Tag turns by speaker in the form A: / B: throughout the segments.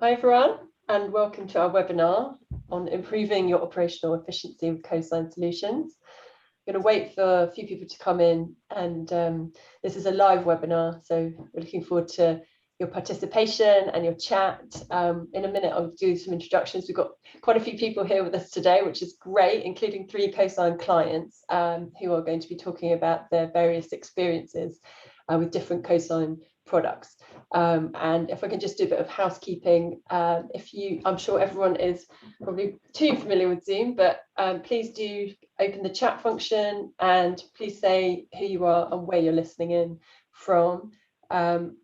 A: Hi everyone, and welcome to our webinar on improving your operational efficiency with Cosine Solutions. I'm going to wait for a few people to come in, and this is a live webinar, so we're looking forward to your participation and your chat. In a minute, I'll do some introductions. We've got quite a few people here with us today, which is great, including 3 Cosine clients who are going to be talking about their various experiences with different Cosine products. And if I can just do a bit of housekeeping, I'm sure everyone is probably too familiar with Zoom, but please do open the chat function and please say who you are and where you're listening in from.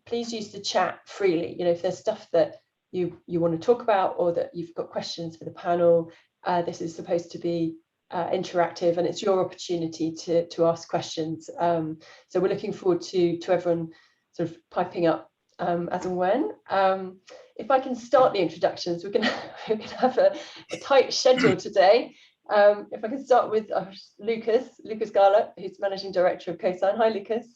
A: Please use the chat freely. You know, if there's stuff that you want to talk about or that you've got questions for the panel, this is supposed to be interactive, and it's your opportunity to ask questions. So we're looking forward to everyone sort of piping up as and when. If I can start the introductions, we're gonna have a tight schedule today. If I can start with Lucas Garlett, who's Managing Director of Cosine. Hi, Lucas.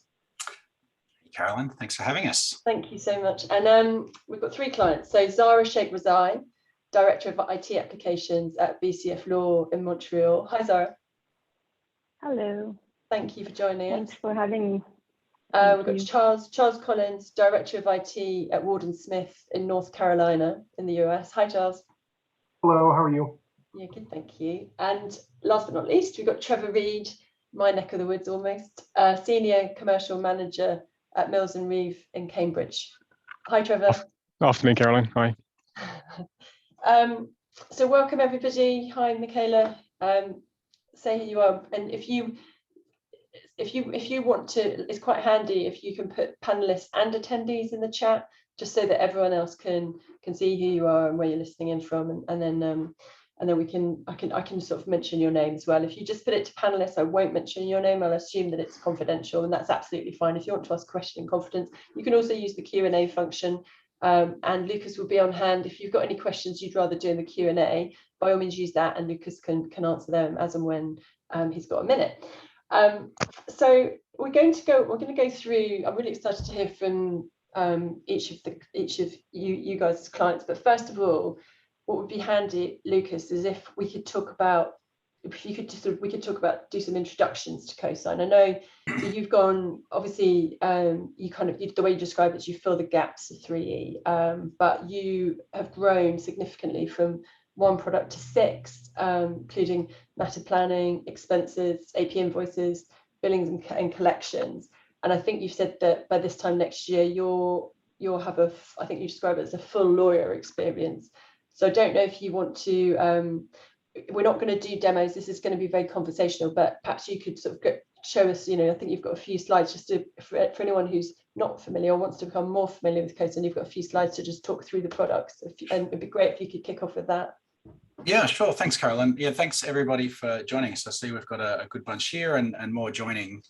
B: Carolyn, thanks for having us.
A: Thank you so much. And we've got 3 clients. So Zara Sheikh Razai, Director of IT Applications at BCF Law in Montreal. Hi, Zara.
C: Hello.
A: Thank you for joining us.
C: Thanks for having me.
A: We've got Charles Collins, Director of IT at Ward & Smith in North Carolina in the US. Hi, Charles.
D: Hello, how are you?
A: Yeah, good, thank you. And last but not least, we've got Trevor Reed, my neck of the woods almost, Senior Commercial Manager at Mills & Reeve in Cambridge. Hi, Trevor.
E: Afternoon, Caroline. Hi.
A: So welcome everybody. Hi, Michaela. Say who you are, and if you want to, it's quite handy if you can put panelists and attendees in the chat, just so that everyone else can see who you are and where you're listening in from, and then I can sort of mention your name as well. If you just put it to panelists, I won't mention your name. I'll assume that it's confidential, and that's absolutely fine. If you want to ask a question in confidence, you can also use the Q&A function, and Lucas will be on hand. If you've got any questions you'd rather do in the Q&A, by all means use that, and Lucas can answer them as and when he's got a minute. So we're going to go through. I'm really excited to hear from each of you guys as clients. But first of all, what would be handy, Lucas, is if we could talk about, do some introductions to Cosine. I know that you've gone, obviously, the way you describe it, you fill the gaps of 3E, but you have grown significantly from 1 product to 6, including matter planning, expenses, AP invoices, billings and collections. And I think you've said that by this time next year, you'll have I think you describe it as a full lawyer experience. So I don't know if you want to, we're not going to do demos. This is going to be very conversational, but perhaps you could sort of show us, I think you've got a few slides just for anyone who's not familiar or wants to become more familiar with Cosine. You've got a few slides to just talk through the products, and it'd be great if you could kick off with that.
B: Yeah, sure. Thanks, Carolyn. Yeah, thanks everybody for joining us. I see we've got a good bunch here and more joining.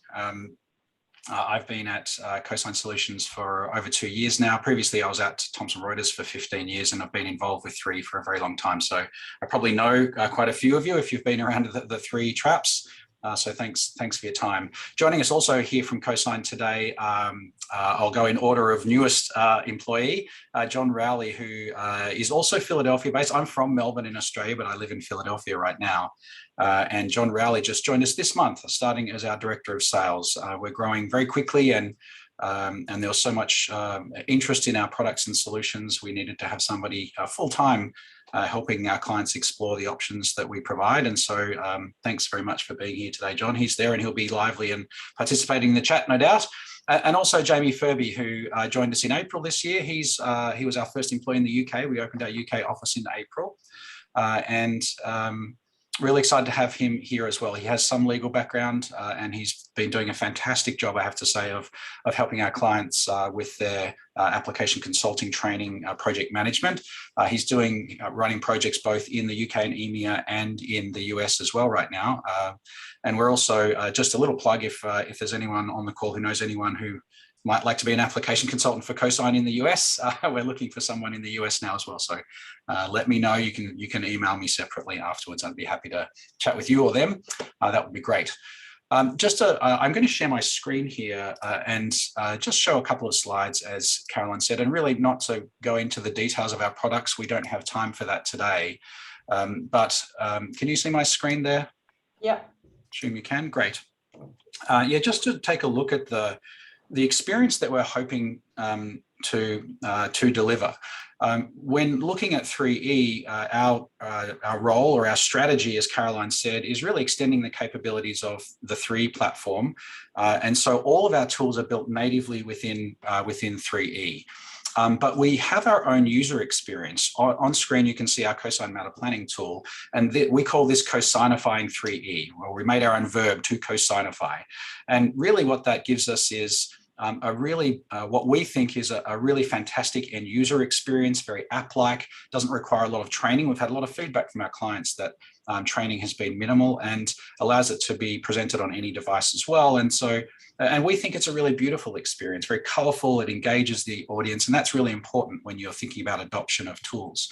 B: I've been at Cosine Solutions for over 2 years now. Previously, I was at Thomson Reuters for 15 years, and I've been involved with 3 for a very long time. So I probably know quite a few of you if you've been around the 3 traps. So thanks for your time. Joining us also here from Cosine today, I'll go in order of newest employee, John Rowley, who is also Philadelphia based. I'm from Melbourne in Australia, but I live in Philadelphia right now. And John Rowley just joined us this month, starting as our Director of Sales. We're growing very quickly, and there was so much interest in our products and solutions. We needed to have somebody full-time helping our clients explore the options that we provide. And so thanks very much for being here today, John. He's there and he'll be lively and participating in the chat, no doubt. And also Jamie Furby, who joined us in April this year. He was our first employee in the UK. We opened our UK office in April. Really excited to have him here as well. He has some legal background and he's been doing a fantastic job, I have to say, of helping our clients with their application consulting training, project management. He's running projects both in the UK and EMEA and in the US as well right now. And we're also, just a little plug, if there's anyone on the call who knows anyone who might like to be an application consultant for Cosine in the US, we're looking for someone in the US now as well. So let me know. You can email me separately afterwards. I'd be happy to chat with you or them. That would be great. I'm going to share my screen here and just show a couple of slides, as Caroline said, and really not to go into the details of our products. We don't have time for that today. But can you see my screen there?
A: Yeah.
B: Assume you can. Great. Yeah, just to take a look at the experience that we're hoping to deliver. When looking at 3E, our role or our strategy, as Caroline said, is really extending the capabilities of the 3E platform. And so all of our tools are built natively within 3E. But we have our own user experience. On screen, you can see our Cosine Matter Planning tool, and we call this cosinifying 3E, where we made our own verb to cosinify. And really what that gives us is what we think is a really fantastic end user experience, very app-like, doesn't require a lot of training. We've had a lot of feedback from our clients that training has been minimal and allows it to be presented on any device as well. And we think it's a really beautiful experience, very colorful, it engages the audience, and that's really important when you're thinking about adoption of tools.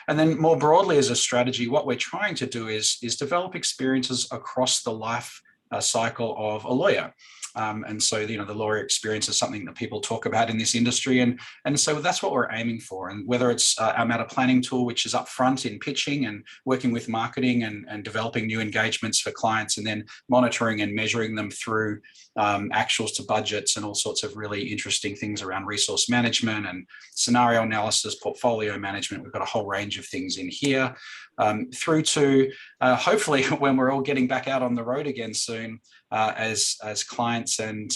B: And then more broadly as a strategy, what we're trying to do is develop experiences across the life cycle of a lawyer. And so, the lawyer experience is something that people talk about in this industry. And so that's what we're aiming for. And whether it's our matter planning tool, which is upfront in pitching and working with marketing and developing new engagements for clients, and then monitoring and measuring them through actuals to budgets and all sorts of really interesting things around resource management and scenario analysis, portfolio management. We've got a whole range of things in here, through to hopefully when we're all getting back out on the road again soon, as clients and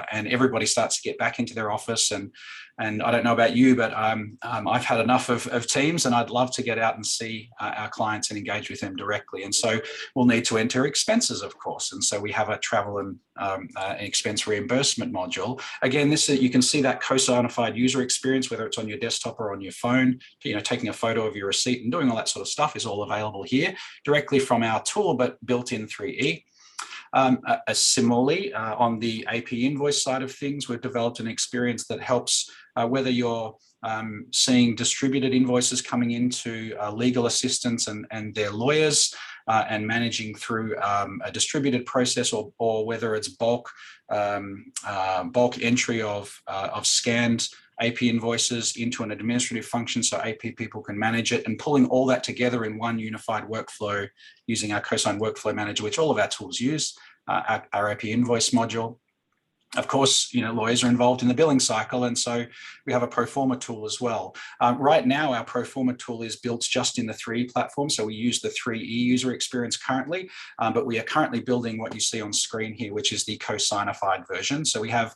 B: everybody starts to get back into their office. And I don't know about you, but I've had enough of Teams, and I'd love to get out and see our clients and engage with them directly. And so we'll need to enter expenses, of course. And so we have a travel and expense reimbursement module. Again, you can see that cosinified user experience, whether it's on your desktop or on your phone, taking a photo of your receipt and doing all that sort of stuff is all available here directly from our tool, but built in 3E. Similarly, on the AP Invoice side of things, we've developed an experience that helps whether you're seeing distributed invoices coming into legal assistants and their lawyers and managing through a distributed process, or whether it's bulk entry of scanned AP invoices into an administrative function so AP people can manage it, and pulling all that together in one unified workflow using our Cosine Workflow Manager, which all of our tools use, our AP Invoice module. Of course, lawyers are involved in the billing cycle, and so we have a Proforma tool as well. Right now, our Proforma tool is built just in the 3E platform, so we use the 3E user experience currently, but we are currently building what you see on screen here, which is the cosinified version. So we have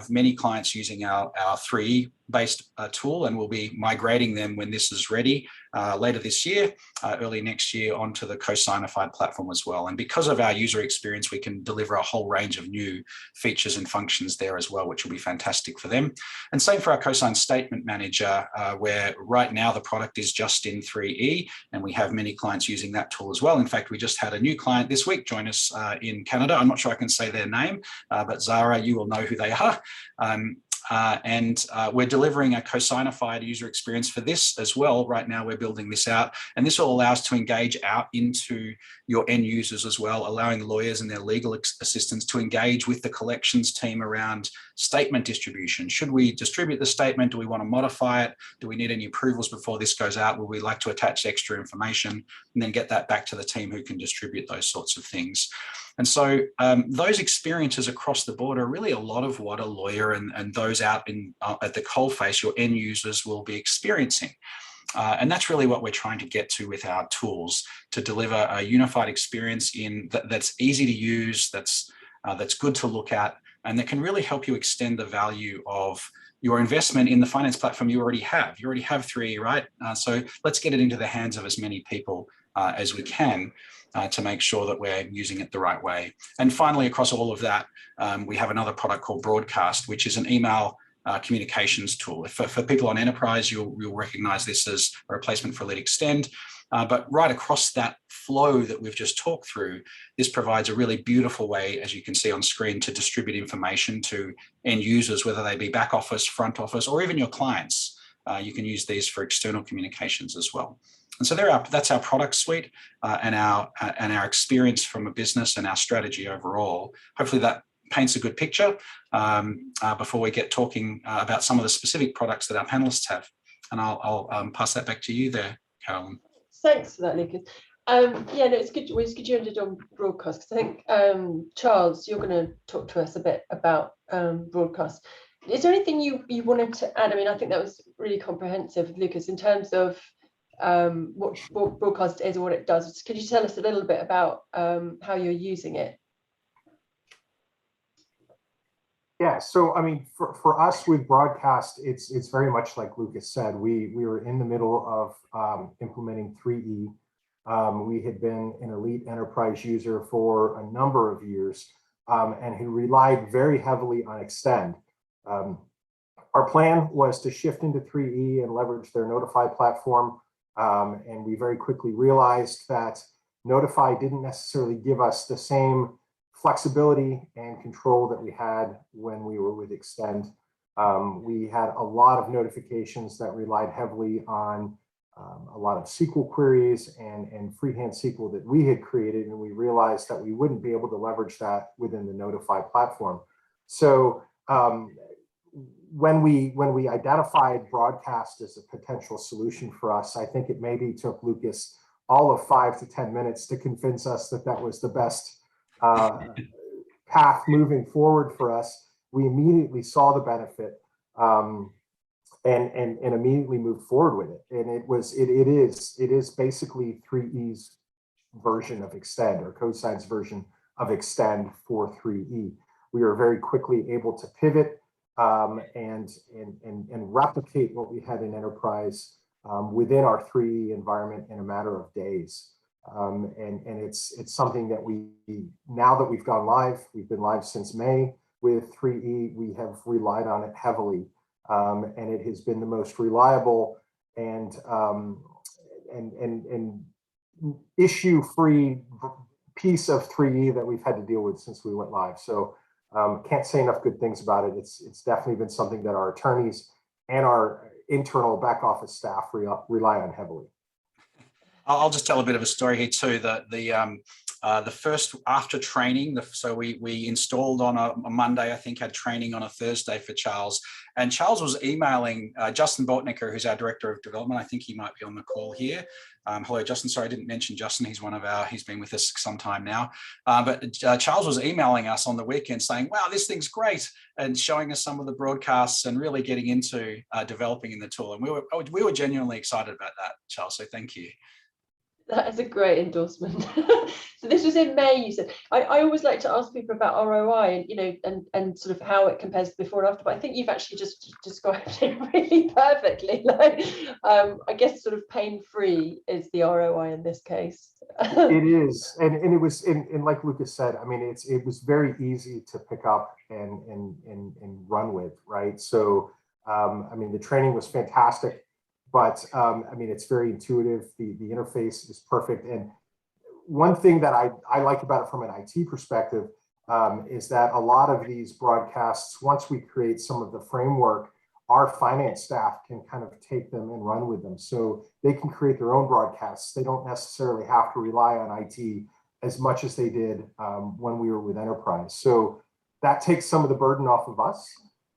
B: many clients using our 3E based tool, and we'll be migrating them when this is ready later this year, early next year, onto the cosinified platform as well. And because of our user experience, we can deliver a whole range of new features and functions there as well, which will be fantastic for them. And same for our Cosine Statement Manager, where right now the product is just in 3E, and we have many clients using that tool as well. In fact, we just had a new client this week join us in Canada. I'm not sure I can say their name, but Zara, you will know who they are. And we're delivering a cosinified user experience for this as well. Right now, we're building this out, and this will allow us to engage out into your end users as well, allowing lawyers and their legal assistants to engage with the collections team around statement distribution. Should we distribute the statement? Do we want to modify it? Do we need any approvals before this goes out? Would we like to attach extra information and then get that back to the team who can distribute those sorts of things? And so those experiences across the board are really a lot of what a lawyer and those out at the coalface, your end users, will be experiencing. And that's really what we're trying to get to with our tools, to deliver a unified experience that's easy to use, that's good to look at, and that can really help you extend the value of your investment in the finance platform you already have. You already have 3E, right? So let's get it into the hands of as many people as we can to make sure that we're using it the right way. And finally, across all of that, we have another product called Broadcast, which is an email communications tool. For people on enterprise, you'll recognize this as a replacement for Lead Extend. But right across that flow that we've just talked through, this provides a really beautiful way, as you can see on screen, to distribute information to end users, whether they be back office, front office, or even your clients. you can use these for external communications as well. And so that's our product suite and our experience from a business and our strategy overall. Hopefully that paints a good picture before we get talking about some of the specific products that our panelists have. And I'll pass that back to you there, Carolyn.
A: Thanks for that, Lucas. Yeah, no, it's good you ended on broadcast, because I think, Charles, you're going to talk to us a bit about broadcast. Is there anything you wanted to add? I mean, I think that was really comprehensive, Lucas, in terms of what broadcast is and what it does. Could you tell us a little bit about how you're using it?
D: Yeah, so I mean, for us with broadcast, it's very much like Lucas said. We were in the middle of implementing 3E. We had been an elite enterprise user for a number of years and had relied very heavily on Extend. Our plan was to shift into 3E and leverage their Notify platform. And we very quickly realized that Notify didn't necessarily give us the same flexibility and control that we had when we were with Extend. We had a lot of notifications that relied heavily on a lot of SQL queries and freehand SQL that we had created, and we realized that we wouldn't be able to leverage that within the Notify platform. So when we identified broadcast as a potential solution for us, I think it maybe took Lucas all of 5 to 10 minutes to convince us that that was the best path moving forward for us. We immediately saw the benefit and immediately moved forward with it. And it is basically 3E's version of Extend, or Cosine's version of Extend for 3E. We were very quickly able to pivot and replicate what we had in enterprise within our 3E environment in a matter of days. And it's something that now that we've gone live, we've been live since May with 3E, we have relied on it heavily. And it has been the most reliable and issue-free piece of 3E that we've had to deal with since we went live. So can't say enough good things about it. It's definitely been something that our attorneys and our internal back office staff rely on heavily.
B: I'll just tell a bit of a story here too. The first after training, so we installed on a Monday, I think had training on a Thursday for Charles, and Charles was emailing Justin Bortnicker, who's our Director of Development. I think he might be on the call here. Hello, Justin. Sorry, I didn't mention Justin. He's been with us some time now. But Charles was emailing us on the weekend saying, wow, this thing's great, and showing us some of the broadcasts and really getting into developing in the tool. And we were genuinely excited about that, Charles. So thank you.
A: That is a great endorsement. So this was in May, you said. I always like to ask people about ROI and sort of how it compares before and after, but I think you've actually just described it really perfectly. Like, I guess sort of pain-free is the ROI in this case.
D: It is, and it was, and like Lucas said, I mean, it was very easy to pick up and run with, right? So, I mean, the training was fantastic. But I mean, it's very intuitive. The interface is perfect. And one thing that I like about it from an IT perspective is that a lot of these broadcasts, once we create some of the framework, our finance staff can kind of take them and run with them. So they can create their own broadcasts. They don't necessarily have to rely on IT as much as they did when we were with enterprise. So that takes some of the burden off of us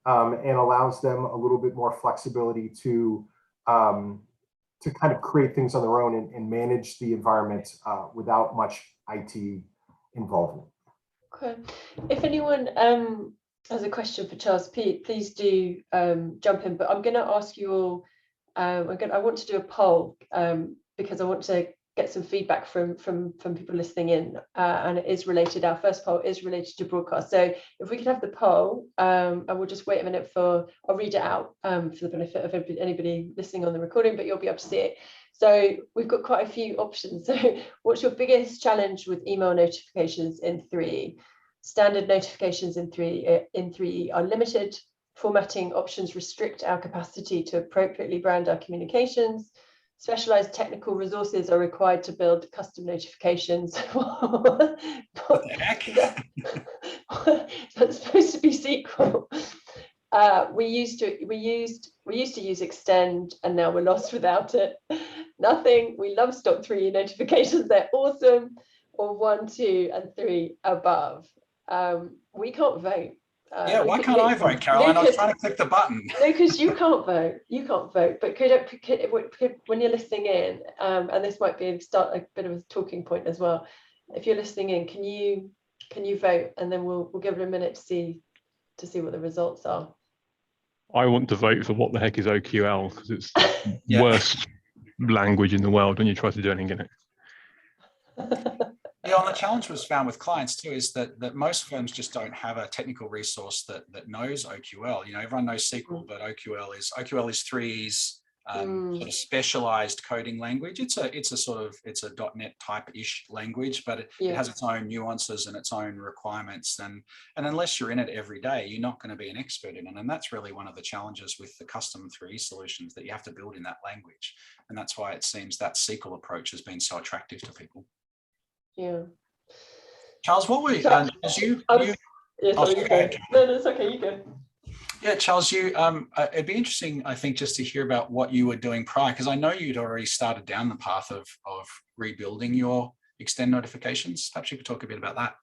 D: and allows them a little bit more flexibility to kind of create things on their own and manage the environment without much IT involvement.
A: Okay. If anyone has a question for Charles, please do jump in. But I'm going to ask you all. I want to do a poll because I want to get some feedback from people listening in, and it is related. Our first poll is related to broadcast. So if we could have the poll, and we'll just wait a minute I'll read it out for the benefit of anybody listening on the recording, but you'll be able to see it. So we've got quite a few options. So what's your biggest challenge with email notifications in 3E? Standard notifications in 3E are limited. Formatting options restrict our capacity to appropriately brand our communications. Specialized technical resources are required to build custom notifications. What the
B: heck?
A: That's supposed to be SQL. We used to use extend, and now we're lost without it. Nothing. We love stock 3E notifications. They're awesome. Or 1, 2, and 3 above. We can't vote.
B: Yeah, why can't I vote, Caroline? I was trying to click the button.
A: Lucas, you can't vote. You can't vote. But could when you're listening in, and this might be a bit of a talking point as well. If you're listening in, can you vote, and then we'll give it a minute to see what the results are.
E: I want to vote for what the heck is OQL, because it's the
B: Yeah.
E: worst language in the world when you try to do anything in it.
B: Yeah, and the challenge was found with clients too is that most firms just don't have a technical resource that knows OQL. You know, everyone knows SQL, but OQL is 3's sort of specialized coding language. It's a .NET type-ish language, but it has its own nuances and its own requirements. And unless you're in it every day, you're not going to be an expert in it. And that's really one of the challenges with the custom 3E solutions, that you have to build in that language. And that's why it seems that SQL approach has been so attractive to people.
A: Yeah.
B: Charles, what were
A: Charles,
B: you?
A: No, it's okay. You go.
B: Yeah, Charles, it'd be interesting, I think, just to hear about what you were doing prior, because I know you'd already started down the path of rebuilding your extend notifications. Perhaps you could talk a bit about that.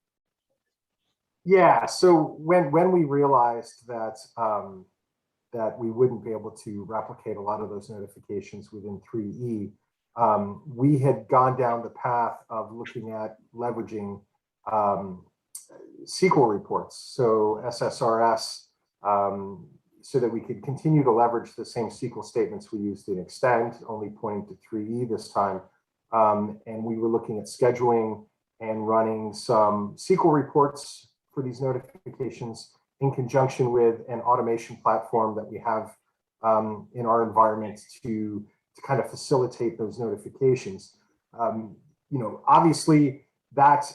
D: Yeah. So when we realized that that we wouldn't be able to replicate a lot of those notifications within 3E, we had gone down the path of looking at leveraging SQL reports, so SSRS, so that we could continue to leverage the same SQL statements we used in extend, only pointing to 3E this time. And we were looking at scheduling and running some SQL reports for these notifications in conjunction with an automation platform that we have in our environment to kind of facilitate those notifications. Obviously that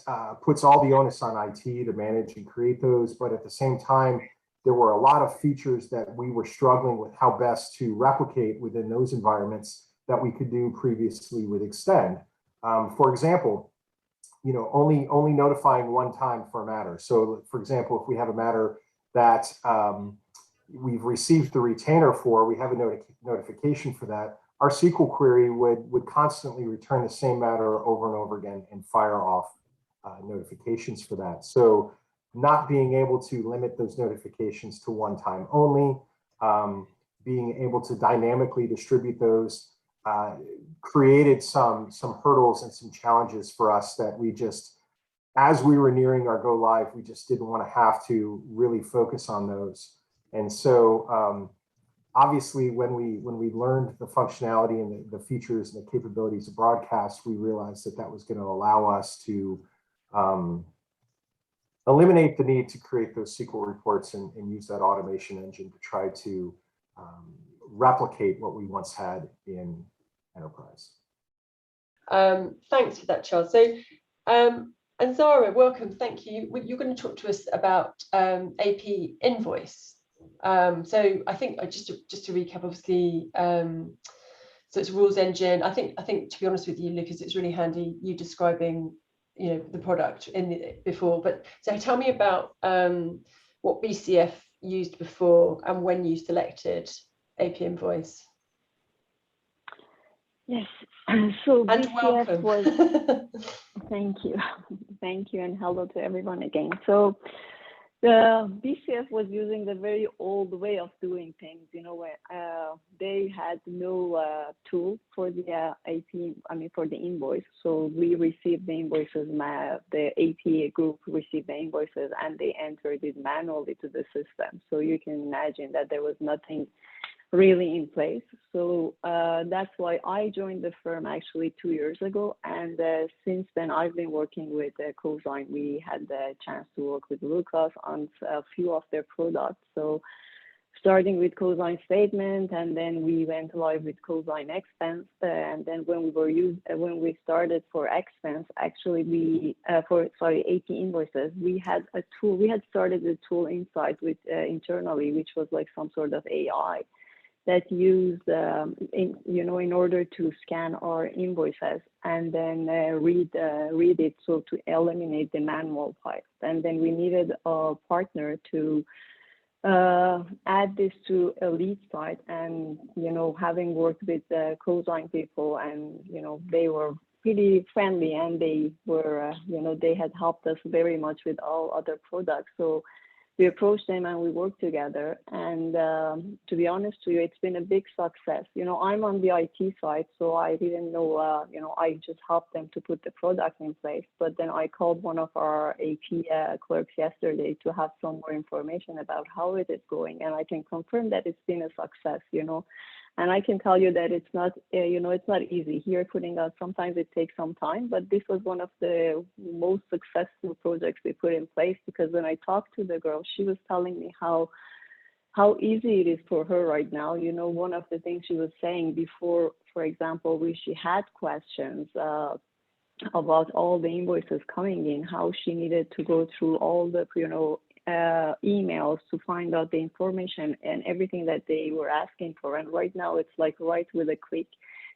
D: puts all the onus on IT to manage and create those, but at the same time, there were a lot of features that we were struggling with how best to replicate within those environments that we could do previously with extend. For example, only notifying one time for a matter. So for example, if we have a matter that we've received the retainer for, we have a notification for that, our SQL query would constantly return the same matter over and over again and fire off notifications for that. So not being able to limit those notifications to one time only, being able to dynamically distribute those, created some hurdles and some challenges for us that we just, as we were nearing our go live, we just didn't want to have to really focus on those. And so obviously when we learned the functionality and the features and the capabilities of broadcast, we realized that was going to allow us to eliminate the need to create those SQL reports and use that automation engine to try to replicate what we once had in enterprise.
A: Thanks for that, Charles. So, and Zara, welcome. Thank you. You're going to talk to us about AP Invoice. So I think just to recap, obviously, so it's a rules engine. I think to be honest with you, Lucas, it's really handy you describing the product before. But so tell me about what BCF used before and when you selected AP Invoice.
C: Yes, so
A: And
C: BCF
A: welcome.
C: Thank you, and hello to everyone again. So the BCF was using the very old way of doing things, where they had no tool for the for the invoice. So we received the invoices, the AP group received the invoices, and they entered it manually to the system. So you can imagine that there was nothing really in place. So that's why I joined the firm actually 2 years ago. And since then, I've been working with Cosine. We had the chance to work with Lucas on a few of their products. So starting with Cosine Statement, and then we went live with Cosine Expense. And then when we started for Expense, actually AP Invoices, we had a tool. We had started a tool inside with internally, which was like some sort of AI that used, in order to scan our invoices and then read it, so to eliminate the manual part. And then we needed a partner to add this to a lead site. And, you know, having worked with the Cosine people, and, you know, they were pretty friendly, and they were, you know, they had helped us very much with all other products. So we approached them and we worked together. And to be honest to you, it's been a big success. You know, I'm on the IT side, so I didn't know, you know, I just helped them to put the product in place. But then I called one of our AP clerks yesterday to have some more information about how it is going. And I can confirm that it's been a success, you know. And I can tell you that it's not, you know, it's not easy here putting out. Sometimes it takes some time, but this was one of the most successful projects we put in place, because when I talked to the girl, she was telling me how easy it is for her right now. You know, one of the things she was saying before, for example, when she had questions about all the invoices coming in, how she needed to go through all the, you know, emails to find out the information and everything that they were asking for. And right now it's like right with a click,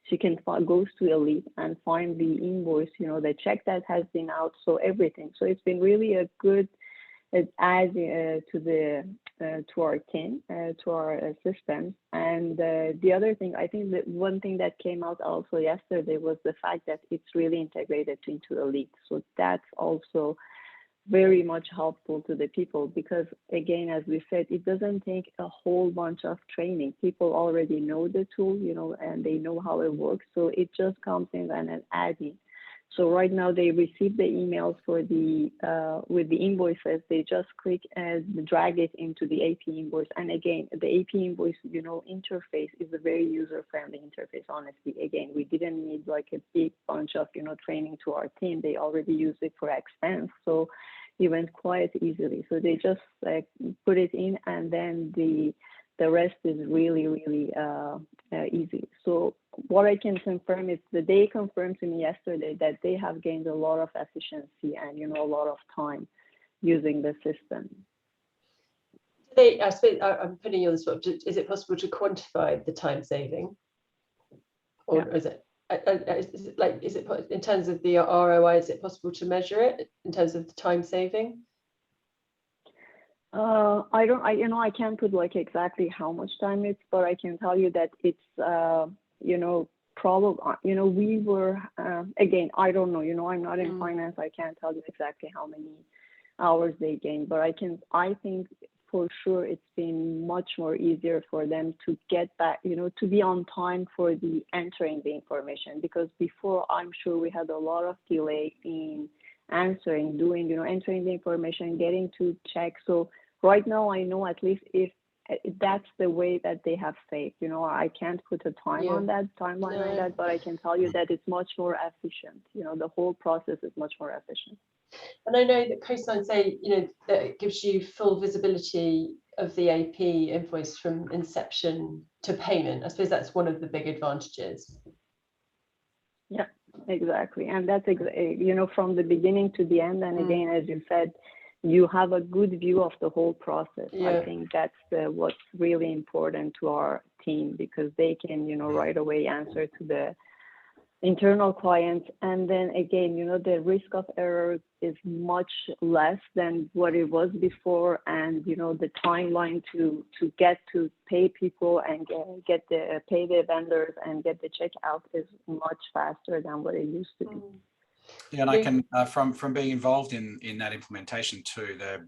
C: she can goes to Elite and find the invoice, you know, the check that has been out, so everything. So it's been really a good add to our team, to our systems. And the other thing, I think that one thing that came out also yesterday was the fact that it's really integrated into Elite. So that's also very much helpful to the people, because again, as we said, it doesn't take a whole bunch of training. People already know the tool, you know, and they know how it works. So it just comes in and an adding. So right now they receive the emails for the with the invoices. They just click and drag it into the AP invoice. And again, the AP invoice, you know, interface is a very user-friendly interface. Honestly, again, we didn't need like a big bunch of, you know, training to our team. They already use it for expense, so it went quite easily. So they just put it in, and then the rest is really easy. So what I can confirm is that they confirmed to me yesterday that they have gained a lot of efficiency and, you know, a lot of time using the system.
A: I suppose I'm putting you on the spot. Is it possible to quantify the time saving, or yeah. Is it in terms of the ROI? Is it possible to measure it in terms of the time saving?
C: I can't put like exactly how much time it's, but I can tell you that it's, you know, probably, you know, we were, again, I don't know, you know, I'm not in finance. I can't tell you exactly how many hours they gained, but I think for sure it's been much more easier for them to get back, you know, to be on time for the entering the information, because before I'm sure we had a lot of delay in entering the information, getting to check. So right now I know at least if that's the way that they have saved. You know, I can't put a timeline on that, but I can tell you that it's much more efficient. You know, the whole process is much more efficient.
A: And I know that Cosine say, you know, that it gives you full visibility of the AP invoice from inception to payment. I suppose that's one of the big advantages.
C: Yeah, exactly. And that's, you know, from the beginning to the end. And again, as you said, you have a good view of the whole process. I think that's what's really important to our team, because they can, you know, right away answer to the internal clients. And then again, you know, the risk of error is much less than what it was before. And, you know, the timeline to get to pay people and pay the vendors and get the check out is much faster than what it used to be.
B: Yeah, and I can, from being involved in that implementation too, the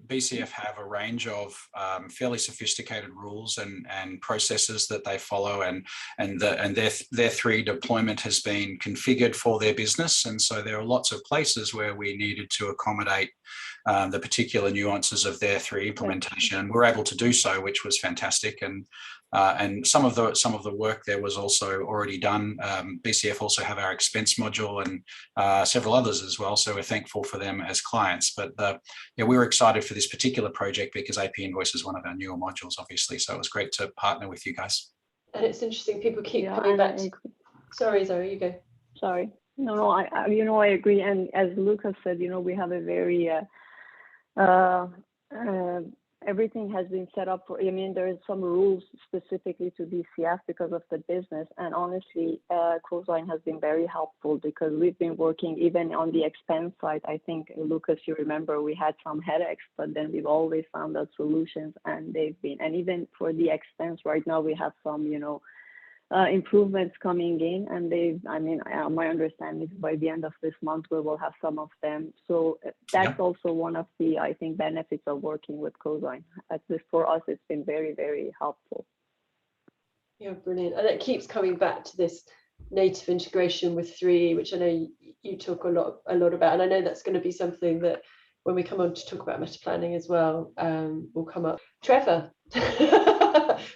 B: BCF have a range of fairly sophisticated rules and processes that they follow, and their 3 deployment has been configured for their business, and so there are lots of places where we needed to accommodate the particular nuances of their 3 implementation. We're able to do so, which was fantastic, and some of the work there was also already done. BCF also have our expense module and several others as well, so we're thankful for them as clients. But yeah, we were excited for this particular project because AP Invoice is one of our newer modules, obviously. So it was great to partner with you guys.
A: And it's interesting, people keep coming back. Sorry, Zoe, you go.
C: Sorry. No, I agree. And as Lucas said, you know, we have a very everything has been set up for, I mean, there is some rules specifically to DCF because of the business. And honestly, Cosine has been very helpful because we've been working even on the expense side. I think, Lucas, you remember we had some headaches, but then we've always found out solutions, and and even for the expense right now, we have some, improvements coming in, and my understanding is by the end of this month we will have some of them. So that's also one of the, I think, benefits of working with Cosine. At least for us, it's been very, very helpful.
A: Yeah, brilliant. And it keeps coming back to this native integration with 3E, which I know you talk a lot about, and I know that's going to be something that when we come on to talk about meta planning as well, will come up. Trevor.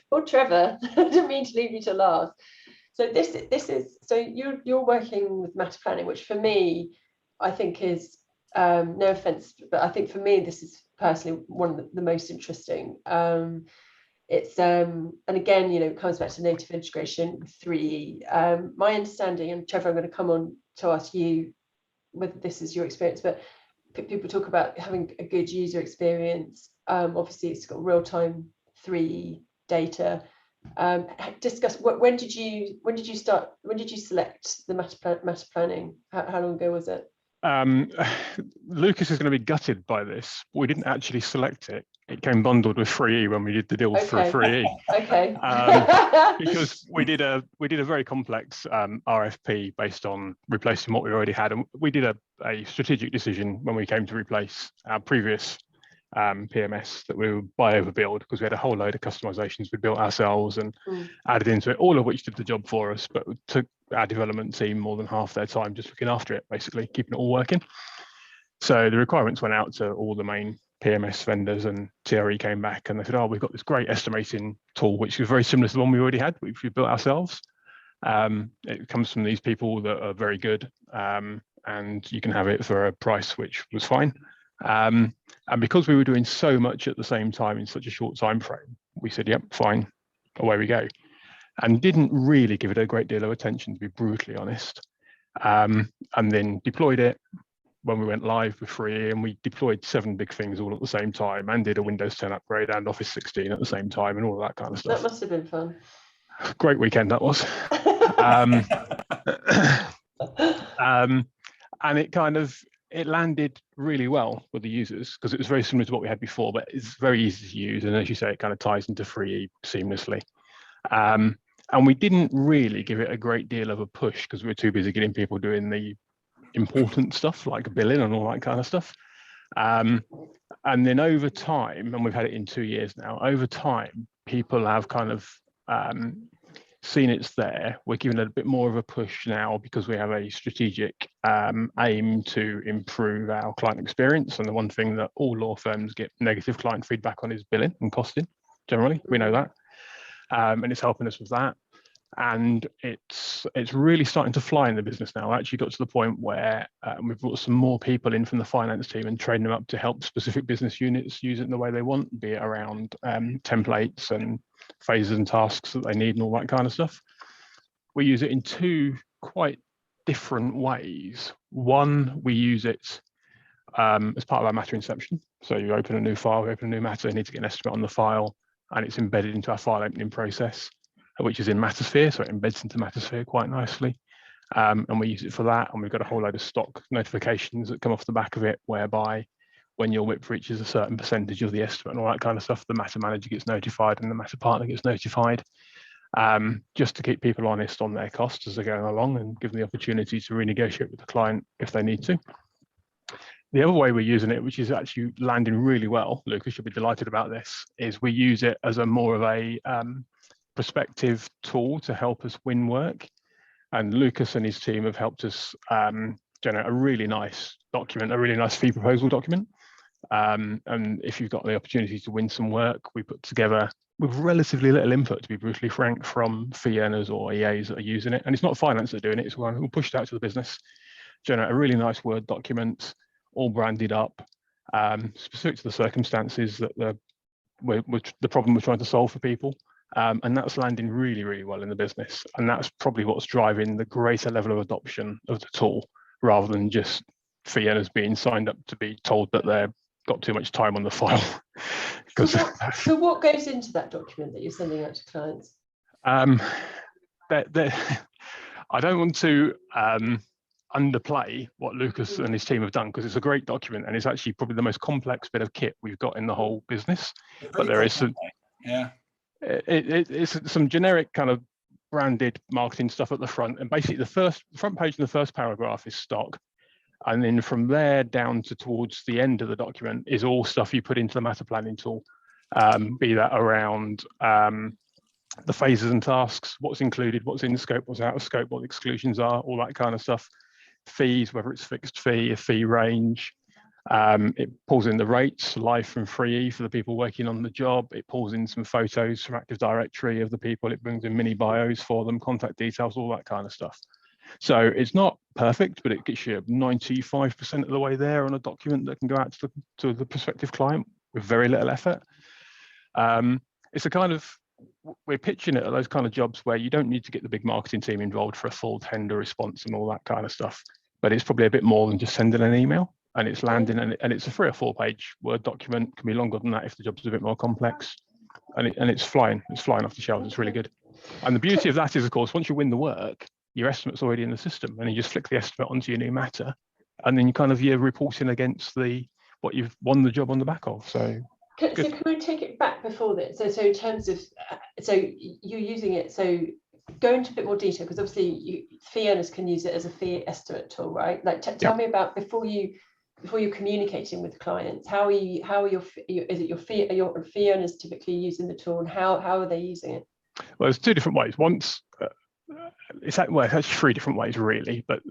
A: Or Trevor, I didn't mean to leave you to last. So this is, so you're working with matter planning, which for me, I think is, no offense, but I think for me, this is personally one of the most interesting. It's, and again, it comes back to native integration with 3E. My understanding, and Trevor, I'm going to come on to ask you whether this is your experience, but people talk about having a good user experience. Obviously, it's got real-time 3E data. Discuss when did you select the matter planning? How long ago was it?
E: Lucas is going to be gutted by this. We didn't actually select it. It came bundled with 3E when we did the deal for 3E.
A: Okay.
E: Because we did a very complex RFP based on replacing what we already had, and we did a strategic decision when we came to replace our previous PMS that we would buy over build, because we had a whole load of customizations we built ourselves and added into it, all of which did the job for us, but it took our development team more than half their time just looking after it, basically keeping it all working. So the requirements went out to all the main PMS vendors, and TRE came back and they said, we've got this great estimating tool which is very similar to the one we already had, which we built ourselves. It comes from these people that are very good, and you can have it for a price which was fine. And because we were doing so much at the same time in such a short time frame, we said, yep, fine, away we go. And didn't really give it a great deal of attention, to be brutally honest. And then deployed it when we went live with 3E, and we deployed 7 big things all at the same time, and did a Windows 10 upgrade and Office 16 at the same time, and all of that kind of stuff.
A: That must have been fun.
E: Great weekend that was. And it landed really well with the users because it was very similar to what we had before, but it's very easy to use. And as you say, it kind of ties into 3E seamlessly. And we didn't really give it a great deal of a push because we were too busy getting people doing the important stuff like billing and all that kind of stuff. And then over time, and we've had it in 2 years now, over time, people have kind of seen it's there. We're giving it a bit more of a push now because we have a strategic aim to improve our client experience. And the one thing that all law firms get negative client feedback on is billing and costing. Generally, we know that, and it's helping us with that. And it's really starting to fly in the business now. I actually got to the point where we've brought some more people in from the finance team and trained them up to help specific business units use it in the way they want, be it around templates and phases and tasks that they need and all that kind of stuff. We use it in 2 quite different ways. One, we use it as part of our matter inception. So you open a new file, you open a new matter, you need to get an estimate on the file, and it's embedded into our file opening process, which is in Mattersphere, so it embeds into Mattersphere quite nicely. And we use it for that, and we've got a whole load of stock notifications that come off the back of it, whereby when your WIP reaches a certain percentage of the estimate and all that kind of stuff, the matter manager gets notified and the matter partner gets notified, just to keep people honest on their costs as they're going along and give them the opportunity to renegotiate with the client if they need to. The other way we're using it, which is actually landing really well, Lucas, you'll be delighted about this, is we use it as a more of a prospective tool to help us win work. And Lucas and his team have helped us generate a really nice document, a really nice fee proposal document. And if you've got the opportunity to win some work, we put together with relatively little input, to be brutally frank, from fee earners or EAs that are using it. And it's not finance that are doing it, it's one who pushed out to the business. Generate a really nice Word document, all branded up, specific to the circumstances that the problem we're trying to solve for people. And that's landing really, really well in the business. And that's probably what's driving the greater level of adoption of the tool, rather than just fee earners being signed up to be told that their got too much time on the file.
A: So what goes into that document that you're sending out to clients?
E: I don't want to underplay what Lucas and his team have done, because it's a great document and it's actually probably the most complex bit of kit we've got in the whole business. But there is some, it's some generic kind of branded marketing stuff at the front, and basically the front page and the first paragraph is stock, and then from there down to towards the end of the document is all stuff you put into the matter planning tool, be that around the phases and tasks, what's included, what's in scope, what's out of scope, what the exclusions are, all that kind of stuff. Fees, whether it's fixed fee, a fee range. It pulls in the rates, live from 3E for the people working on the job. It pulls in some photos from Active Directory of the people. It brings in mini bios for them, contact details, all that kind of stuff. So it's not perfect, but it gets you 95% of the way there on a document that can go out to the prospective client with very little effort. It's a kind of, we're pitching it at those kind of jobs where you don't need to get the big marketing team involved for a full tender response and all that kind of stuff. But it's probably a bit more than just sending an email, and it's landing, and it's a 3 or 4 page Word document, can be longer than that if the job's a bit more complex. And it's flying off the shelves. It's really good. And the beauty of that is, of course, once you win the work, your estimate's already in the system, and you just flick the estimate onto your new matter, and then you're reporting against what you've won the job on the back of. So can
A: I take it back before that? So in terms of, so you're using it, so go into a bit more detail, because obviously fee earners can use it as a fee estimate tool, right? Like tell me about before you're communicating with clients, how are your fee earners typically using the tool, and how are they using it?
E: Well, there's 2 different ways. It's actually 3 different ways really, but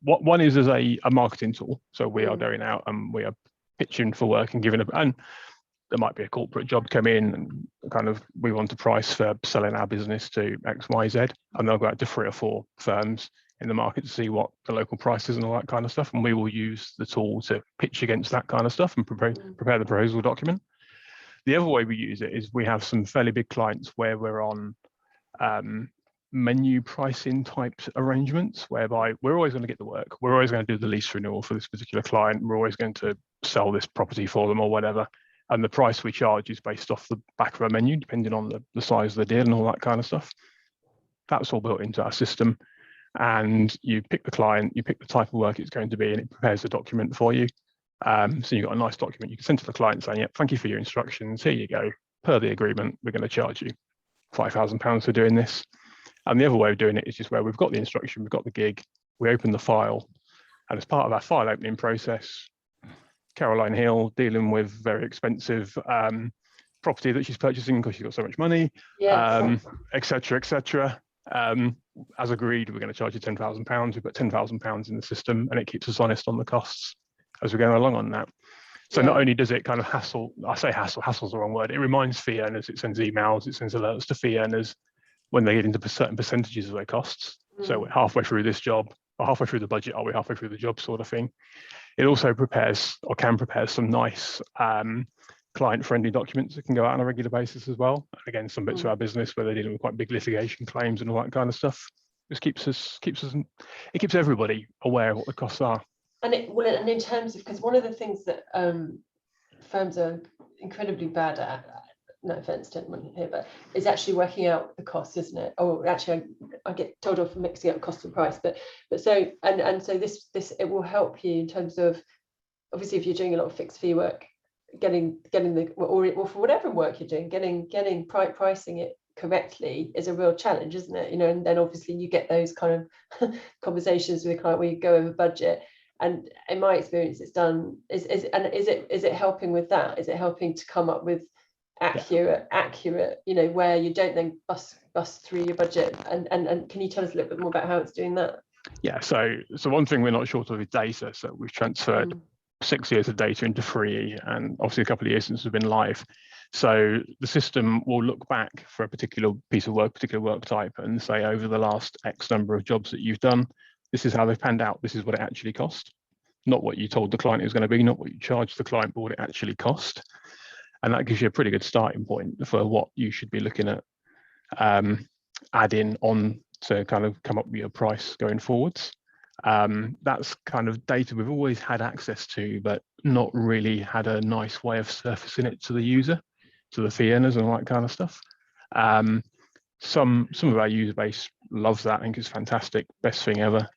E: one is as a marketing tool. So we are going out and we are pitching for work and giving and there might be a corporate job come in and kind of, we want a price for selling our business to X, Y, Z, and they'll go out to 3 or 4 firms in the market to see what the local price is and all that kind of stuff. And we will use the tool to pitch against that kind of stuff and prepare the proposal document. The other way we use it is we have some fairly big clients where we're on menu pricing type arrangements, whereby we're always going to get the work. We're always going to do the lease renewal for this particular client. We're always going to sell this property for them or whatever. And the price we charge is based off the back of a menu, depending on the size of the deal and all that kind of stuff. That's all built into our system. And you pick the client, you pick the type of work it's going to be, and it prepares the document for you. So you've got a nice document you can send to the client saying, thank you for your instructions. Here you go. Per the agreement, we're going to charge you £5,000 for doing this. And the other way of doing it is just where we've got the instruction, we've got the gig, we open the file, and as part of our file opening process, Caroline Hill, dealing with very expensive property that she's purchasing because she's got so much money, et cetera. As agreed, we're going to charge you £10,000. We've got £10,000 in the system, and it keeps us honest on the costs as we go along on that. So not only does it kind of hassle's the wrong word, it reminds fee earners, it sends emails, it sends alerts to fee earners when they get into certain percentages of their costs. So we're halfway through this job, or halfway through the budget, are we halfway through the job sort of thing. It also prepares, or can prepare, some nice client-friendly documents that can go out on a regular basis as well. And again, some bits of our business where they're dealing with quite big litigation claims and all that kind of stuff. Just keeps everybody aware of what the costs are.
A: And in terms of, because one of the things that firms are incredibly bad at, no offense to anyone here, but is actually working out the costs, isn't it? Oh, actually, I get told off for mixing up cost and price, but so so this it will help you in terms of, obviously, if you're doing a lot of fixed fee work, getting the or for whatever work you're doing, getting pricing it correctly is a real challenge, isn't it? And then obviously you get those kind of conversations with a client where you go over budget. And in my experience, it's done. Is it helping with that? Is it helping to come up with accurate, where you don't then bust through your budget? And can you tell us a little bit more about how it's doing that?
E: Yeah. So one thing we're not short of is data. So we've transferred 6 years of data into 3E, and obviously a couple of years since we've been live. So the system will look back for a particular piece of work, particular work type, and say, over the last X number of jobs that you've done, this is how they've panned out. This is what it actually cost. Not what you told the client it was going to be, not what you charged the client, but what it actually cost. And that gives you a pretty good starting point for what you should be looking at adding on to kind of come up with your price going forwards. That's kind of data we've always had access to, but not really had a nice way of surfacing it to the user, to the fee earners and all that kind of stuff. Some of our user base loves that. I think it's fantastic, best thing ever.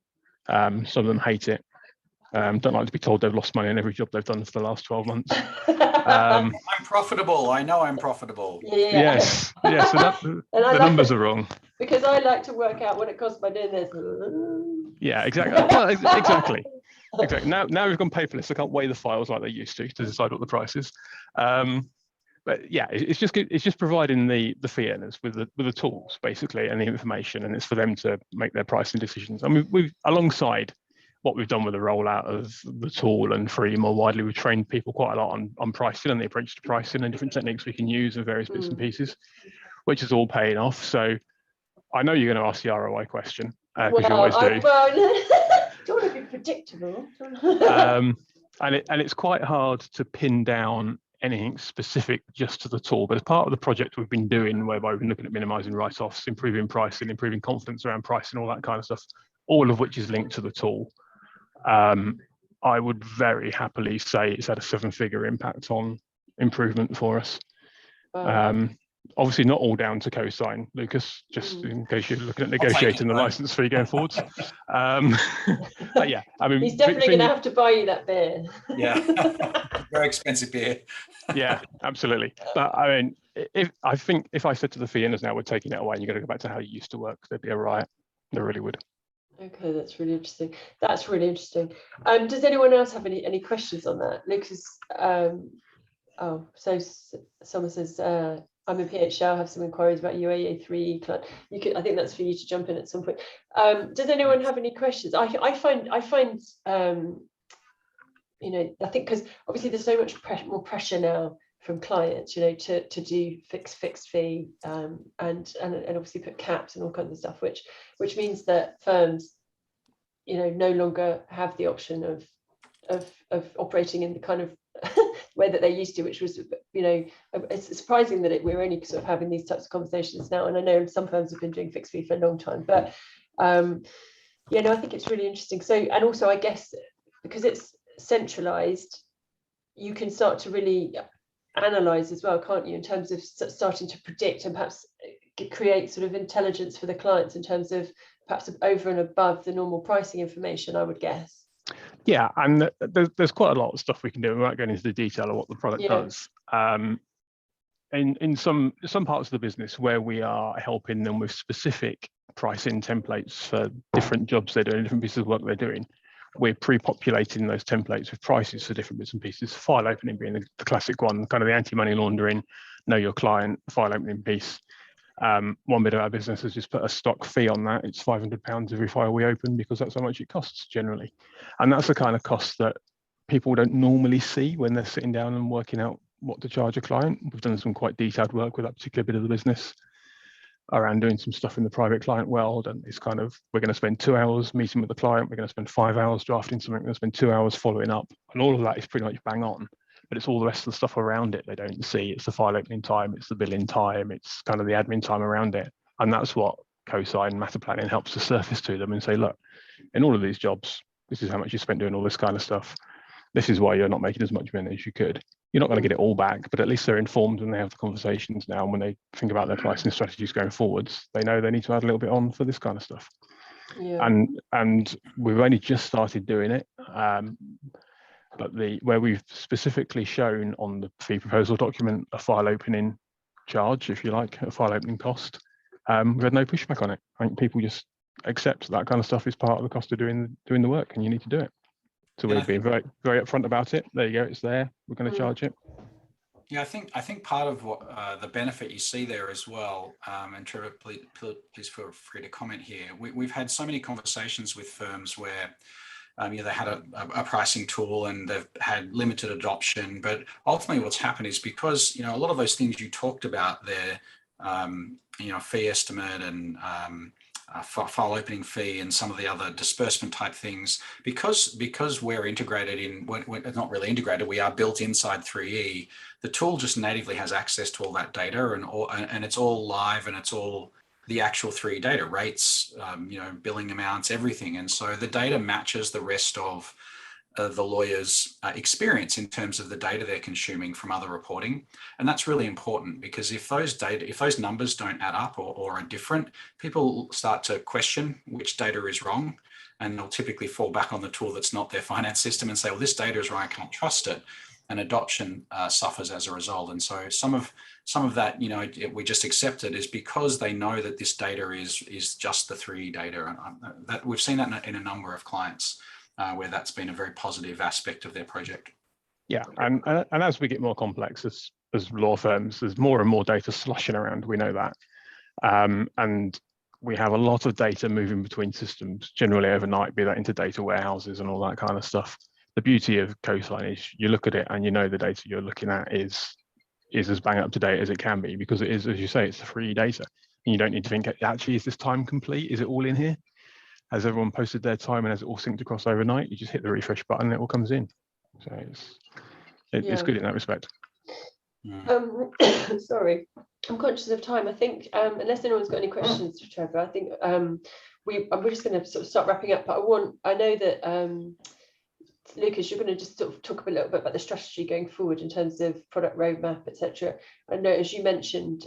E: Some of them hate it. Don't like to be told they've lost money on every job they've done for the last 12 months.
B: I'm profitable. I know I'm profitable.
A: Yeah.
E: Yes. So the numbers are wrong.
A: Because I like to work out what it costs by doing this.
E: Yeah, exactly. Well, exactly. Now we've gone paperless. I can't weigh the files like they used to decide what the price is. But yeah, it's just providing the fee earners with the tools basically and the information, and it's for them to make their pricing decisions. I mean, we've alongside what we've done with the rollout of the tool and free more widely, we've trained people quite a lot on pricing and the approach to pricing and different techniques we can use and various bits and pieces, which is all paying off. So I know you're going to ask the ROI question, because you always do.
A: Don't want to be predictable.
E: And it's quite hard to pin down anything specific just to the tool, but as part of the project we've been doing, whereby we've been looking at minimizing write-offs, improving pricing, improving confidence around pricing, all that kind of stuff, all of which is linked to the tool. I would very happily say it's had a 7-figure impact on improvement for us. Obviously not all down to Cosine, Lucas, just in case you're looking at negotiating the license fee going forwards. But yeah, I mean,
A: he's definitely going to have to buy you that beer.
B: Yeah, very expensive beer.
E: Yeah, absolutely. But I mean, if I said to the fee earners now, we're taking it away and you're going to go back to how you used to work, there'd be a riot. There really would. Okay,
A: that's really interesting. Does anyone else have any questions on that? Lucas, so someone says, I'm a PHL, have some inquiries about UAA3 client. I think that's for you to jump in at some point. Does anyone have any questions? I find I think because obviously there's so much more pressure now from clients, to do fixed fee and obviously put caps and all kinds of stuff, which means that firms, no longer have the option of operating in the kind of way that they used to, which was, it's surprising that we're only sort of having these types of conversations now. And I know some firms have been doing fixed fee for a long time, but I think it's really interesting. So, and also I guess because it's centralized, you can start to really analyze as well, can't you, in terms of starting to predict and perhaps create sort of intelligence for the clients in terms of perhaps over and above the normal pricing information, I would guess.
E: Yeah, and there's quite a lot of stuff we can do. We won't go into the detail of what the product does. In some parts of the business where we are helping them with specific pricing templates for different jobs they're doing, different pieces of work they're doing, we're pre-populating those templates with prices for different bits and pieces. File opening being the classic one, kind of the anti-money laundering, know your client, file opening piece. One bit of our business has just put a stock fee on that. It's £500 every file we open because that's how much it costs generally. And that's the kind of cost that people don't normally see when they're sitting down and working out what to charge a client. We've done some quite detailed work with that particular bit of the business around doing some stuff in the private client world. And it's kind of, we're going to spend 2 hours meeting with the client. We're going to spend 5 hours drafting something. We're going to spend 2 hours following up. And all of that is pretty much bang on. But it's all the rest of the stuff around it they don't see. It's the file opening time, it's the billing time, it's kind of the admin time around it. And that's what Cosine Matter Planning helps to surface to them and say, look, in all of these jobs, this is how much you spent doing all this kind of stuff. This is why you're not making as much money as you could. You're not going to get it all back, but at least they're informed when they have the conversations now. And when they think about their pricing strategies going forwards, they know they need to add a little bit on for this kind of stuff. Yeah. And we've only just started doing it. But where we've specifically shown on the fee proposal document a file opening charge, if you like, a file opening cost, we've had no pushback on it. I think people just accept that kind of stuff is part of the cost of doing the work, and you need to do it. So we've been very, very upfront about it. There you go, it's there. We're going to charge it.
B: Yeah, I think part of what the benefit you see there as well, and Trevor, please feel free to comment here. We've had so many conversations with firms where they had a pricing tool and they've had limited adoption, but ultimately what's happened is because a lot of those things you talked about there, fee estimate and file opening fee and some of the other disbursement type things, because we're integrated in, we're not really integrated, we are built inside 3E. The tool just natively has access to all that data and it's all live and it's all the actual 3E data, rates, billing amounts, everything. And so the data matches the rest of the lawyer's experience in terms of the data they're consuming from other reporting. And that's really important, because if those numbers don't add up or are different, people start to question which data is wrong, and they'll typically fall back on the tool that's not their finance system and say, well, this data is wrong, I can't trust it. And adoption suffers as a result. And so some of that, we just accept it is because they know that this data is just the 3E data. And that we've seen that in a number of clients where that's been a very positive aspect of their project.
E: Yeah, and as we get more complex as law firms, there's more and more data sloshing around. We know that, and we have a lot of data moving between systems, generally overnight, be that into data warehouses and all that kind of stuff. The beauty of Cosine is you look at it and you know the data you're looking at is as bang up to date as it can be, because it is, as you say, it's the 3E data. And you don't need to think, actually, is this time complete? Is it all in here? Has everyone posted their time and has it all synced across overnight? You just hit the refresh button and it all comes in. So it's good in that respect.
A: Sorry, I'm conscious of time. I think unless anyone's got any questions for Trevor, I think we're just going to sort of start wrapping up. But I know that Lucas, you're going to just sort of talk a little bit about the strategy going forward in terms of product roadmap, etc. I know, as you mentioned,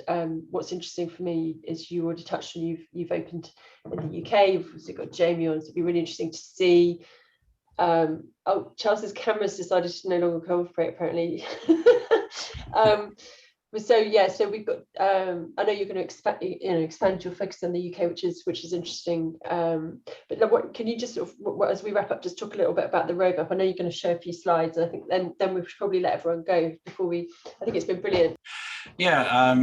A: what's interesting for me is you already touched on you've opened in the UK. You've also got Jamie on, so it'd be really interesting to see. Charles's camera's decided to no longer cooperate, apparently. So we've got. I know you're going to expand your focus on the UK, which is interesting. But what can you just sort of, as we wrap up, just talk a little bit about the roadmap? I know you're going to show a few slides. I think then we should probably let everyone go before we. I think it's been brilliant.
B: Yeah.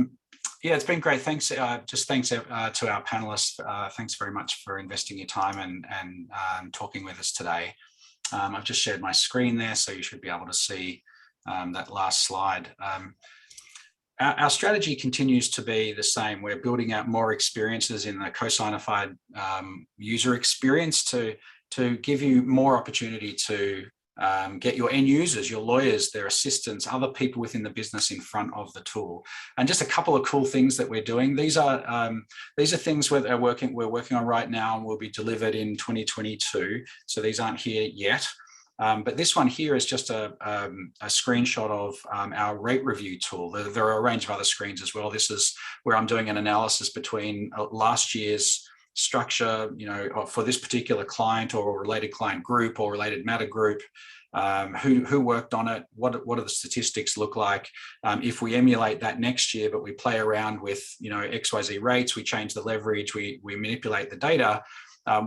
B: It's been great. Thanks. Thanks to our panelists. Thanks very much for investing your time and talking with us today. I've just shared my screen there, so you should be able to see that last slide. Our strategy continues to be the same. We're building out more experiences in the Cosinified user experience to give you more opportunity to get your end users, your lawyers, their assistants, other people within the business in front of the tool. And just a couple of cool things that we're doing. These are things we're working on right now and will be delivered in 2022. So these aren't here yet. But this one here is just a screenshot of our rate review tool. There are a range of other screens as well. This is where I'm doing an analysis between last year's structure, for this particular client or related client group or related matter group, who worked on it, what do the statistics look like? If we emulate that next year, but we play around with, XYZ rates, we change the leverage, we manipulate the data,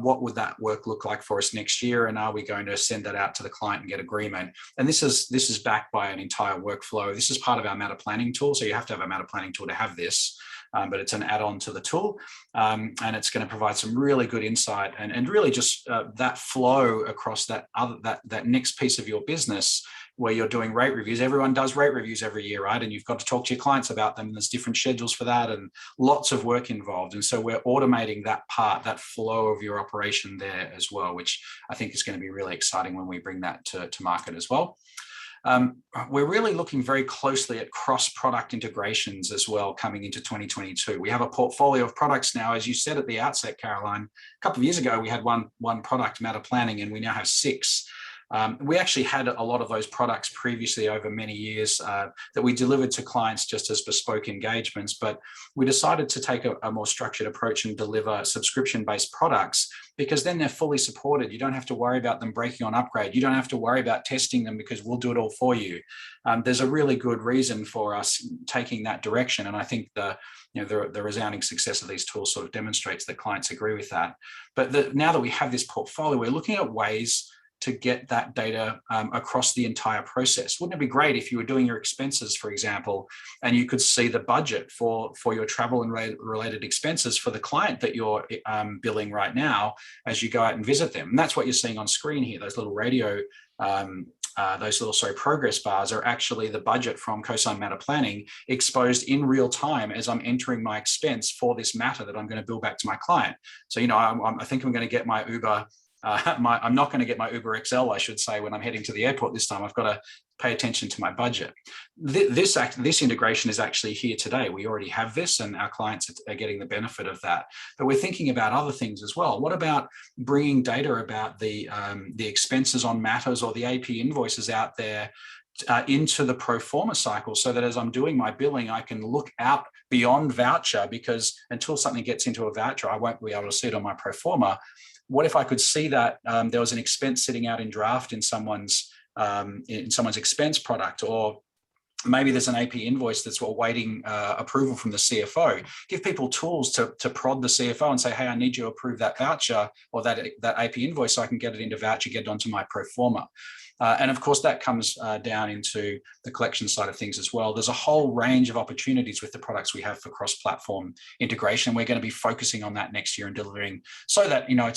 B: what would that work look like for us next year? And are we going to send that out to the client and get agreement? And this is backed by an entire workflow. This is part of our matter planning tool. So you have to have a matter planning tool to have this, but it's an add-on to the tool. And it's going to provide some really good insight and really just that flow across that next piece of your business where you're doing rate reviews. Everyone does rate reviews every year, right? And you've got to talk to your clients about them. And there's different schedules for that and lots of work involved. And so we're automating that part, that flow of your operation there as well, which I think is going to be really exciting when we bring that to market as well. We're really looking very closely at cross-product integrations as well coming into 2022. We have a portfolio of products now, as you said at the outset, Caroline. A couple of years ago, we had one product, matter planning, and we now have 6. We actually had a lot of those products previously over many years that we delivered to clients just as bespoke engagements, but we decided to take a more structured approach and deliver subscription-based products because then they're fully supported. You don't have to worry about them breaking on upgrade. You don't have to worry about testing them because we'll do it all for you. There's a really good reason for us taking that direction, and I think the resounding success of these tools sort of demonstrates that clients agree with that. But now that we have this portfolio, we're looking at ways to get that data across the entire process. Wouldn't it be great if you were doing your expenses, for example, and you could see the budget for your travel and related expenses for the client that you're billing right now as you go out and visit them? And that's what you're seeing on screen here. Those little progress bars are actually the budget from Cosine Matter Planning exposed in real time as I'm entering my expense for this matter that I'm going to bill back to my client. So, I think I'm going to get my Uber I'm not going to get my Uber XL, I should say, when I'm heading to the airport this time. I've got to pay attention to my budget. This integration is actually here today. We already have this, and our clients are getting the benefit of that. But we're thinking about other things as well. What about bringing data about the expenses on matters or the AP invoices out there into the Proforma cycle, so that as I'm doing my billing, I can look out beyond voucher, because until something gets into a voucher, I won't be able to see it on my Proforma. What if I could see that there was an expense sitting out in draft in someone's expense product, or maybe there's an AP invoice that's awaiting approval from the CFO. Give people tools to prod the CFO and say, hey, I need you to approve that voucher or that AP invoice so I can get it into voucher, get it onto my Proforma. And of course, that comes down into the collection side of things as well. There's a whole range of opportunities with the products we have for cross-platform integration. We're going to be focusing on that next year and delivering, so that, you know,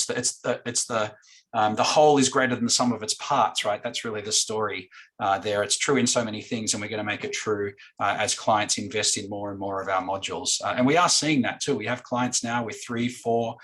B: the whole is greater than the sum of its parts, right? That's really the story there. It's true in so many things, and we're going to make it true as clients invest in more and more of our modules. And we are seeing that too. We have clients now with 3, 4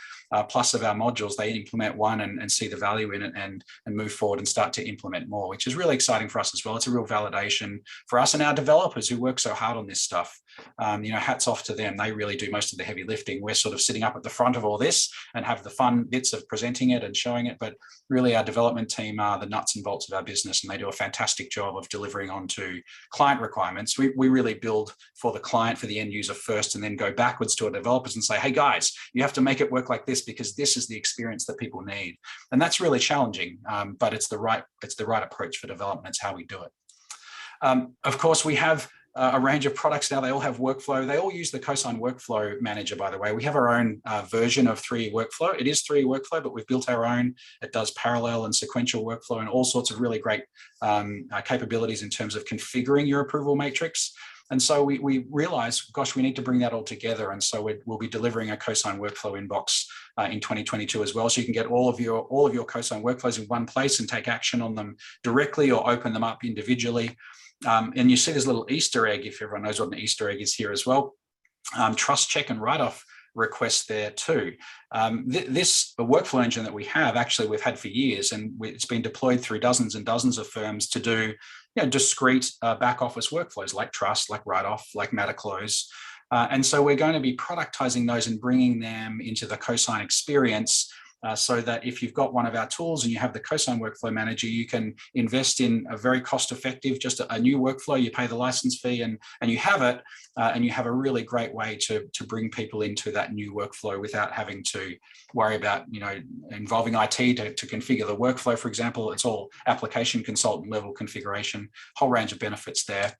B: plus of our modules. They implement one and see the value in it and move forward and start to implement more, which is really exciting for us as well. It's a real validation for us and our developers who work so hard on this stuff. You know, hats off to them. They really do most of the heavy lifting. We're sort of sitting up at the front of all this and have the fun bits of presenting it and showing it, but really our development team are the nuts and bolts of our business, and they do a fantastic job of delivering onto client requirements. We really build for the client, for the end user first, and then go backwards to our developers and say, hey guys, you have to make it work like this, because this is the experience that people need. And that's really challenging, but it's the right approach for development. It's how we do it. Of course, we have a range of products now. They all have workflow. They all use the Cosine Workflow Manager, by the way. We have our own version of 3E Workflow. It is 3E Workflow, but we've built our own. It does parallel and sequential workflow and all sorts of really great capabilities in terms of configuring your approval matrix. And so we realized, gosh, we need to bring that all together. And so we'll be delivering a Cosine Workflow inbox in 2022 as well. So you can get all of your Cosine workflows in one place and take action on them directly or open them up individually. And you see this little Easter egg, if everyone knows what an Easter egg is here as well. Trust check and write-off requests there too. This workflow engine that we have, actually we've had for years, and it's been deployed through dozens and dozens of firms to do, you know, discrete back office workflows like trust, like write-off, like matter close. And so we're going to be productizing those and bringing them into the Cosine experience, so that if you've got one of our tools and you have the Cosine Workflow Manager, you can invest in a very cost-effective, just a new workflow. You pay the license fee and you have it, and you have a really great way to bring people into that new workflow without having to worry about, you know, involving IT to configure the workflow, for example. It's all application consultant level configuration, whole range of benefits there.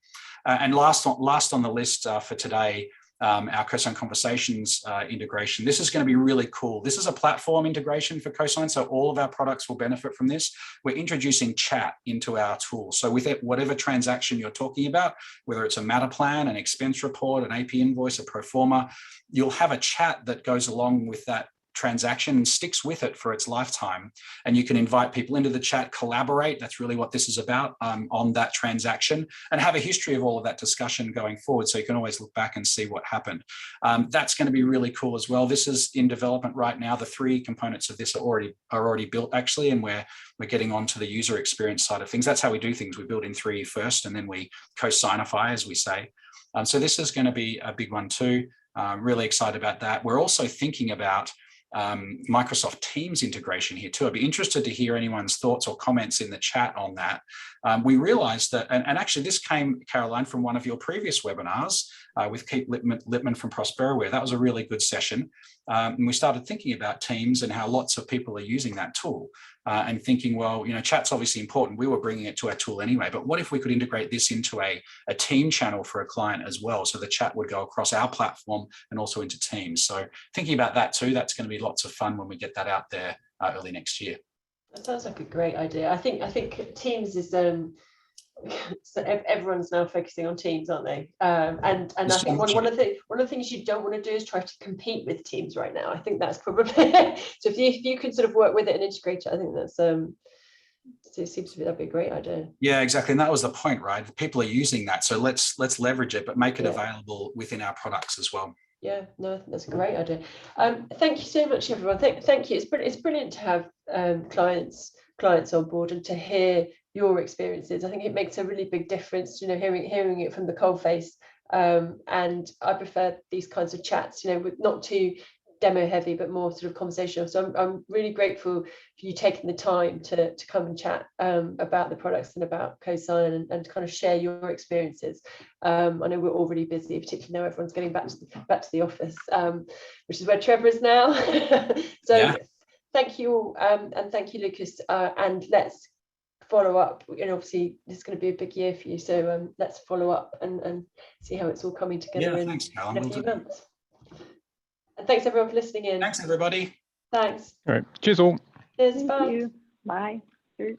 B: And last on the list for today, our Cosine Conversations integration. This is going to be really cool. This is a platform integration for Cosine, so all of our products will benefit from this. We're introducing chat into our tool. So with it, whatever transaction you're talking about, whether it's a matter plan, an expense report, an AP invoice, a Proforma, you'll have a chat that goes along with that transaction and sticks with it for its lifetime. And you can invite people into the chat, collaborate. That's really what this is about, on that transaction, and have a history of all of that discussion going forward. So you can always look back and see what happened. That's going to be really cool as well. This is in development right now. The 3 components of this are already built actually, and we're getting onto the user experience side of things. That's how we do things. We build in 3 first, and then we co-signify, as we say. So this is going to be a big one too. Really excited about that. We're also thinking about Microsoft Teams integration here too. I'd be interested to hear anyone's thoughts or comments in the chat on that. We realized that, and actually this came, Caroline, from one of your previous webinars with Keith Lippman from Prosperaware. That was a really good session. And we started thinking about Teams and how lots of people are using that tool, and thinking, well, you know, chat's obviously important. We were bringing it to our tool anyway, but what if we could integrate this into a team channel for a client as well? So the chat would go across our platform and also into Teams. So thinking about that too, that's going to be lots of fun when we get that out there early next year.
A: That sounds like a great idea. I think Teams is so everyone's now focusing on Teams, aren't they? And I think one of the things you don't want to do is try to compete with Teams right now. I think that's probably so. If you can sort of work with it and integrate it, I think that's it seems to be, that'd be a great idea.
B: Yeah, exactly. And that was the point, right? People are using that, so let's leverage it, but make it available within our products as well.
A: Yeah, no, I think that's a great idea. Thank you so much, everyone. Thank you. It's brilliant to have clients on board and to hear your experiences. I think it makes a really big difference, hearing it from the coalface. And I prefer these kinds of chats, with not too demo heavy, but more sort of conversational. So I'm really grateful for you taking the time to come and chat about the products and about Cosine and kind of share your experiences. I know we're all really busy, particularly now everyone's getting back to the office, which is where Trevor is now. So yeah. Thank you all, and thank you, Lucas, and let's follow up. Obviously this is going to be a big year for you, so let's follow up and see how it's all coming together in a few months. And thanks everyone for listening in.
B: Thanks everybody.
A: Thanks.
E: All right. Cheers all.
A: Cheers.
C: Thank
A: Bye.
C: you. Bye. Cheers.